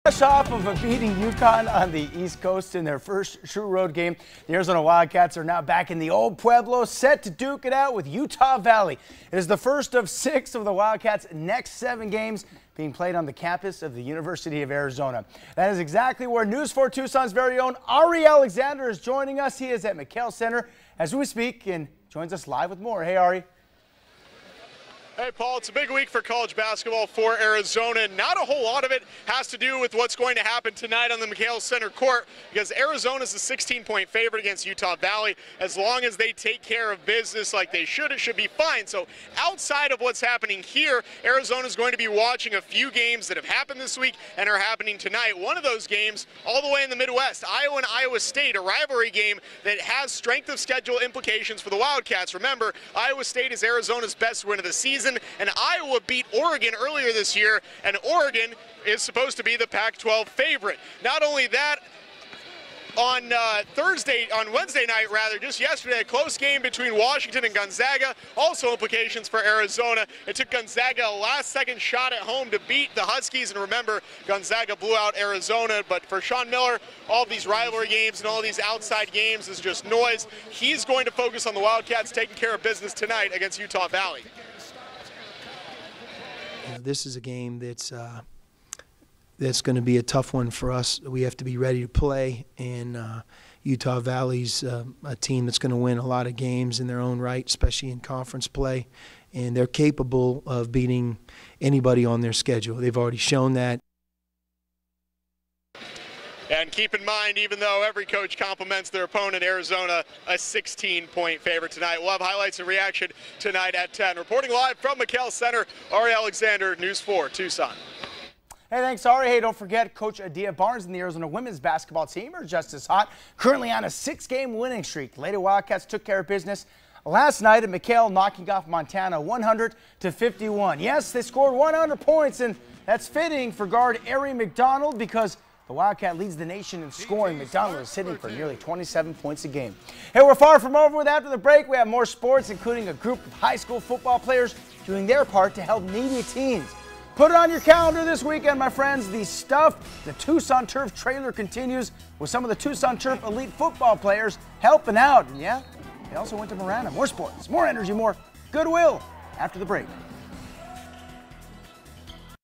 Fresh off of beating UConn on the East Coast in their first true road game, the Arizona Wildcats are now back in the old Pueblo, set to duke it out with Utah Valley. It is the first of 6 of the Wildcats' next 7 games being played on the campus of the University of Arizona. That is exactly where News 4 Tucson's very own Ari Alexander is joining us. He is at McKale Center as we speak and joins us live with more. Hey, Ari. Hey, Paul, it's a big week for college basketball for Arizona. Not a whole lot of it has to do with what's going to happen tonight on the McKale Center court because Arizona is a 16-point favorite against Utah Valley. As long as they take care of business like they should, it should be fine. So outside of what's happening here, Arizona is going to be watching a few games that have happened this week and are happening tonight. One of those games all the way in the Midwest, Iowa and Iowa State, a rivalry game that has strength of schedule implications for the Wildcats. Remember, Iowa State is Arizona's best win of the season, and Iowa beat Oregon earlier this year, and Oregon is supposed to be the Pac-12 favorite. Not only that, on Wednesday night, just yesterday, a close game between Washington and Gonzaga, also implications for Arizona. It took Gonzaga a last-second shot at home to beat the Huskies, and remember, Gonzaga blew out Arizona. But for Sean Miller, all of these rivalry games and all these outside games is just noise. He's going to focus on the Wildcats taking care of business tonight against Utah Valley. This is a game that's going to be a tough one for us. We have to be ready to play, and Utah Valley's a team that's going to win a lot of games in their own right, especially in conference play, and they're capable of beating anybody on their schedule. They've already shown that. And keep in mind, even though every coach compliments their opponent, Arizona, a 16-point favorite tonight. We'll have highlights and reaction tonight at 10. Reporting live from McKale Center, Ari Alexander, News 4 Tucson. Hey, thanks, Ari. Hey, don't forget, Coach Adia Barnes and the Arizona women's basketball team are just as hot, currently on a 6-game winning streak. The Lady Wildcats took care of business last night at McKale, knocking off Montana 100-51. Yes, they scored 100 points, and that's fitting for guard Ari McDonald because the Wildcat leads the nation in scoring. McDonald is hitting for nearly 27 points a game. Hey, we're far from over with. After the break, we have more sports, including a group of high school football players doing their part to help needy teens. Put it on your calendar this weekend, my friends. The stuff, the Tucson Turf trailer continues with some of the Tucson Turf elite football players helping out. And yeah, they also went to Marana. More sports, more energy, more goodwill after the break.